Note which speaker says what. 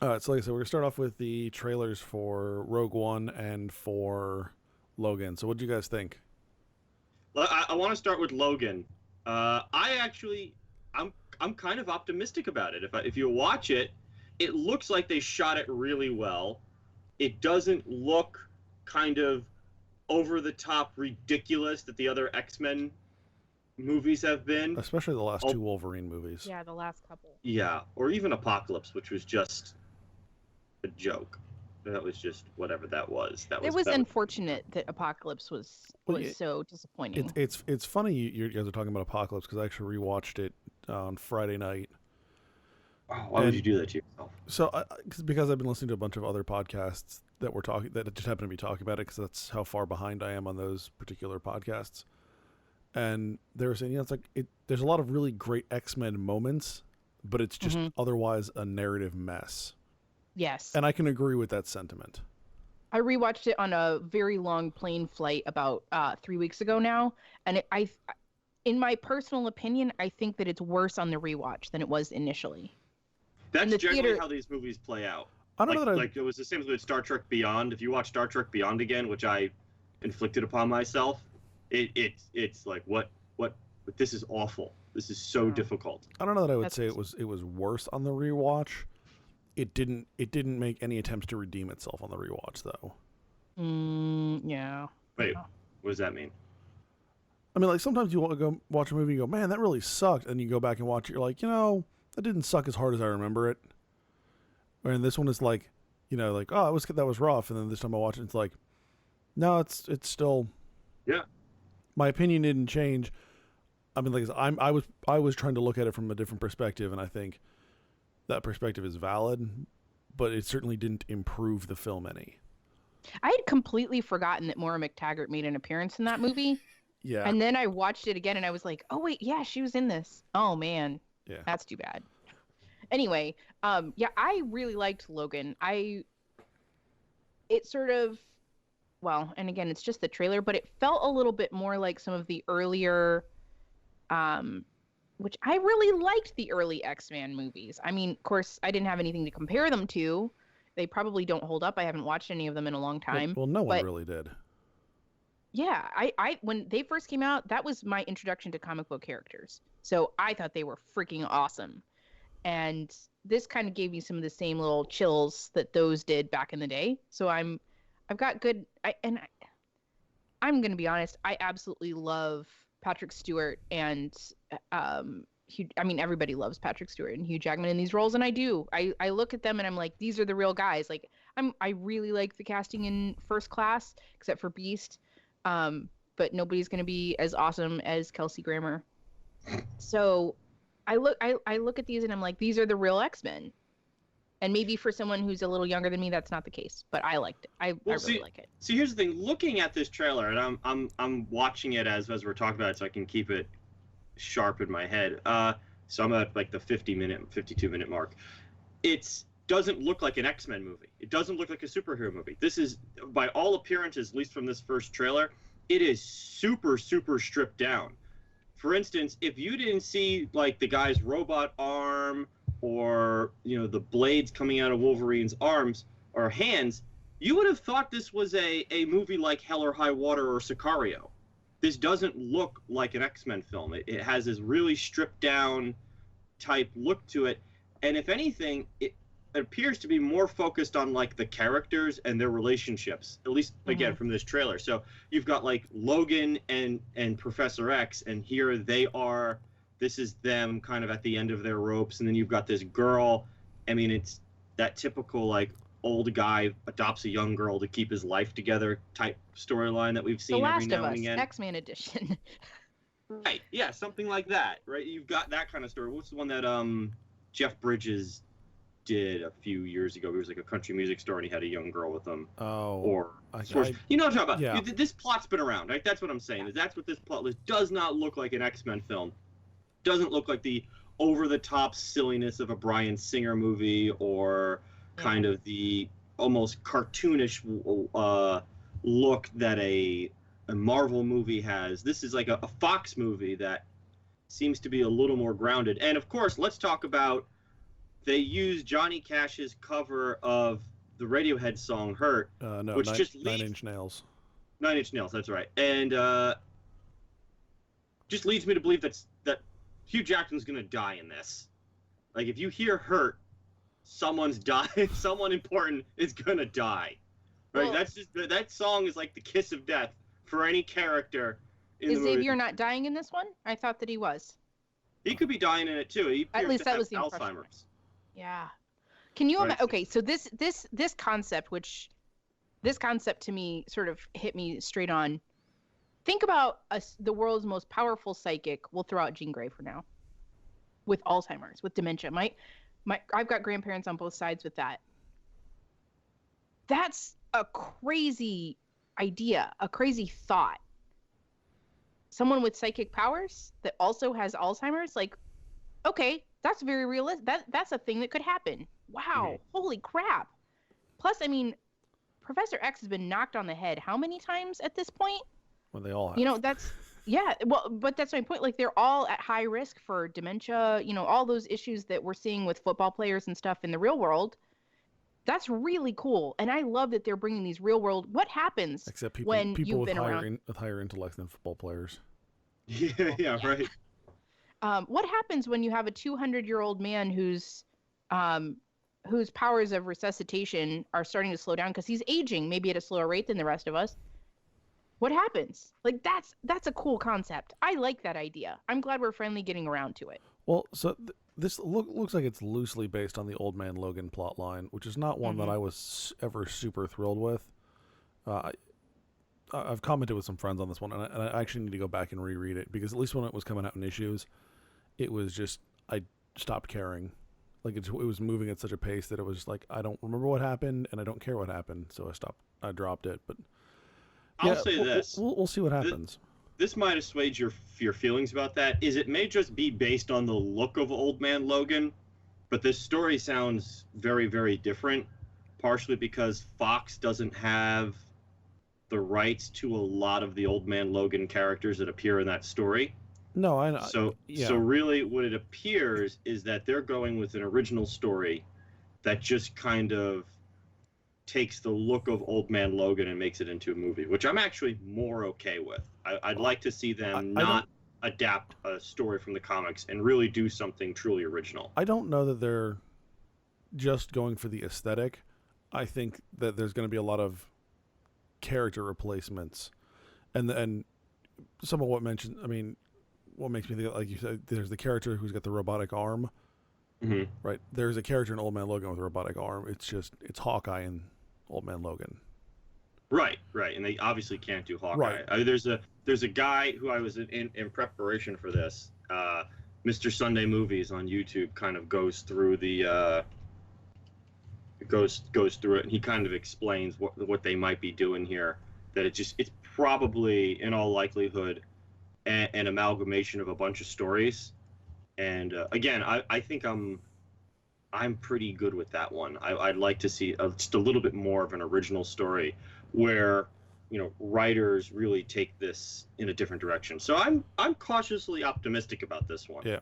Speaker 1: All right, so like I said, we're gonna start off with the trailers for Rogue One and for Logan. So, what do you guys think?
Speaker 2: Well, I want to start with Logan. I actually, I'm kind of optimistic about it. If you watch it, it looks like they shot it really well. It doesn't look kind of over the top ridiculous that the other X-Men movies have been.
Speaker 1: Especially the last
Speaker 2: Oh,
Speaker 1: two Wolverine movies.
Speaker 3: Yeah, the last couple.
Speaker 2: yeah, or even Apocalypse, which was just a joke. That was just whatever that was.
Speaker 3: It was unfortunate that Apocalypse was so disappointing.
Speaker 1: It's funny you guys are talking about Apocalypse because I actually rewatched it on Friday night.
Speaker 2: Oh, why would you do that to yourself?
Speaker 1: So, because I've been listening to a bunch of other podcasts that just happen to be talking about it because that's how far behind I am on those particular podcasts. And they were saying, it's like there's a lot of really great X-Men moments, but it's just otherwise a narrative mess.
Speaker 3: Yes.
Speaker 1: And I can agree with that sentiment.
Speaker 3: I rewatched it on a very long plane flight about 3 weeks ago now, and in my personal opinion, I think that it's worse on the rewatch than it was initially.
Speaker 2: That's generally how these movies play out.
Speaker 1: I don't know that
Speaker 2: like it was the same with Star Trek Beyond. If you watch Star Trek Beyond again, which I inflicted upon myself, it's like what this is awful. This is so difficult.
Speaker 1: I don't know that I would say it was worse on the rewatch. It didn't make any attempts to redeem itself on the rewatch though.
Speaker 3: Yeah.
Speaker 2: Wait, what does that mean?
Speaker 1: I mean, like sometimes you want to go watch a movie and go, man, that really sucked, and you go back and watch it, you're like, that didn't suck as hard as I remember it. And this one is like, like, oh, that was rough, and then this time I watch it, it's like, no, it's still,
Speaker 2: yeah.
Speaker 1: My opinion didn't change. I mean, like I was trying to look at it from a different perspective, and I think that perspective is valid, but it certainly didn't improve the film any.
Speaker 3: I had completely forgotten that Maura McTaggart made an appearance in that movie.
Speaker 1: Yeah.
Speaker 3: And then I watched it again and I was like, oh wait, yeah, she was in this. Oh man.
Speaker 1: Yeah.
Speaker 3: That's too bad. Anyway, yeah, I really liked Logan. It sort of, well, and again, it's just the trailer, but it felt a little bit more like some of the earlier, which I really liked the early X-Men movies. I mean, of course, I didn't have anything to compare them to. They probably don't hold up. I haven't watched any of them in a long time.
Speaker 1: Well, no one really did.
Speaker 3: Yeah, I when they first came out, that was my introduction to comic book characters. So I thought they were freaking awesome. And this kind of gave me some of the same little chills that those did back in the day. So I'm going to be honest, I absolutely love Patrick Stewart and everybody loves Patrick Stewart and Hugh Jackman in these roles, and I do. I look at them and I'm like, these are the real guys. Like I really like the casting in First Class, except for Beast. But nobody's going to be as awesome as Kelsey Grammer. So I look at these and I'm like, these are the real X-Men. And maybe for someone who's a little younger than me, that's not the case. But I liked it. I really like it.
Speaker 2: See, here's the thing. Looking at this trailer, and I'm watching it as we're talking about it, so I can keep it sharp in my head. So I'm at like the 52-minute mark. It doesn't look like an X-Men movie. It doesn't look like a superhero movie. This is, by all appearances, at least from this first trailer, it is super, super stripped down. For instance, if you didn't see like the guy's robot arm or the blades coming out of Wolverine's arms or hands, you would have thought this was a movie like Hell or High Water or Sicario. This doesn't look like an X-Men film. It has this really stripped down type look to it, and if anything, it appears to be more focused on like the characters and their relationships, at least again from this trailer. So you've got like Logan and Professor X, and here they are. This is them kind of at the end of their ropes, and then you've got this girl. I mean, it's that typical like old guy adopts a young girl to keep his life together type storyline that we've seen every now and again.
Speaker 3: X-Men edition.
Speaker 2: Right, yeah, something like that, right? You've got that kind of story. What's the one that Jeff Bridges did a few years ago? He was like a country music store and he had a young girl with him.
Speaker 1: Oh.
Speaker 2: Or you know what I'm talking about.
Speaker 1: Yeah.
Speaker 2: This plot's been around, right? That's what I'm saying. That's what this plot is. Does not look like an X-Men film. Doesn't look like the over-the-top silliness of a Bryan Singer movie or kind of the almost cartoonish look that a Marvel movie has. This is like a Fox movie that seems to be a little more grounded. And of course, let's talk about they used Johnny Cash's cover of the Radiohead song "Hurt,"
Speaker 1: No,
Speaker 2: which just
Speaker 1: Nine
Speaker 2: leads
Speaker 1: Inch Nails.
Speaker 2: 9 Inch Nails. That's right, and just leads me to believe that Hugh Jackman's gonna die in this. Like, if you hear "Hurt," someone's dying. Someone important is gonna die. Right?
Speaker 3: Well,
Speaker 2: That's just that song is like the kiss of death for any character in the
Speaker 3: is
Speaker 2: movie.
Speaker 3: Xavier not dying in this one? I thought that he was.
Speaker 2: He could be dying in it too. He
Speaker 3: At
Speaker 2: appears
Speaker 3: least
Speaker 2: to
Speaker 3: that
Speaker 2: have
Speaker 3: was the impression.
Speaker 2: Alzheimer's.
Speaker 3: Yeah. Can you
Speaker 2: Right.
Speaker 3: imagine? Okay, so this concept, this concept to me sort of hit me straight on. Think about the world's most powerful psychic. We'll throw out Jean Grey for now. With Alzheimer's, with dementia. I've got grandparents on both sides with that. That's a crazy idea, a crazy thought. Someone with psychic powers that also has Alzheimer's, like, okay, that's very realistic. That's a thing that could happen. Wow, holy crap. Plus, I mean, Professor X has been knocked on the head how many times at this point?
Speaker 1: Well, they all have.
Speaker 3: You know, but that's my point. Like, they're all at high risk for dementia, all those issues that we're seeing with football players and stuff in the real world. That's really cool. And I love that they're bringing these real world. What happens
Speaker 1: Except
Speaker 3: when
Speaker 1: people
Speaker 3: you've
Speaker 1: with
Speaker 3: been around?
Speaker 1: with higher intellect than football players.
Speaker 2: Yeah, right.
Speaker 3: What happens when you have a 200-year-old man whose powers of resuscitation are starting to slow down because he's aging, maybe at a slower rate than the rest of us? What happens? Like, that's a cool concept. I like that idea. I'm glad we're finally getting around to it.
Speaker 1: Well, so this looks like it's loosely based on the Old Man Logan plot line, which is not one that I was ever super thrilled with. I've commented with some friends on this one, and I actually need to go back and reread it, because at least when it was coming out in issues, it was just, I stopped caring. Like, it was moving at such a pace that it was like, I don't remember what happened, and I don't care what happened, so I dropped it. But
Speaker 2: I'll say this.
Speaker 1: We'll see what happens.
Speaker 2: This might assuage your feelings about that. It may just be based on the look of Old Man Logan, but this story sounds very, very different, partially because Fox doesn't have the rights to a lot of the Old Man Logan characters that appear in that story.
Speaker 1: No, I know.
Speaker 2: So really what it appears is that they're going with an original story that just kind of takes the look of Old Man Logan and makes it into a movie, which I'm actually more okay with. I'd like to see them not adapt a story from the comics and really do something truly original.
Speaker 1: I don't know that they're just going for the aesthetic. I think that there's going to be a lot of character replacements, and some of what mentioned. I mean, what makes me think, like you said, there's the character who's got the robotic arm.
Speaker 2: Mm-hmm.
Speaker 1: Right. There's a character in Old Man Logan with a robotic arm. It's Hawkeye in Old Man Logan.
Speaker 2: Right, and they obviously can't do Hawkeye.
Speaker 1: Right.
Speaker 2: I mean, there's a guy who I was in preparation for this. Mr. Sunday Movies on YouTube kind of goes through the goes through it, and he kind of explains what they might be doing here. That it's probably in all likelihood an amalgamation of a bunch of stories. And again, I think I'm pretty good with that one. I'd like to see just a little bit more of an original story where, writers really take this in a different direction. So I'm cautiously optimistic about this one.
Speaker 1: Yeah.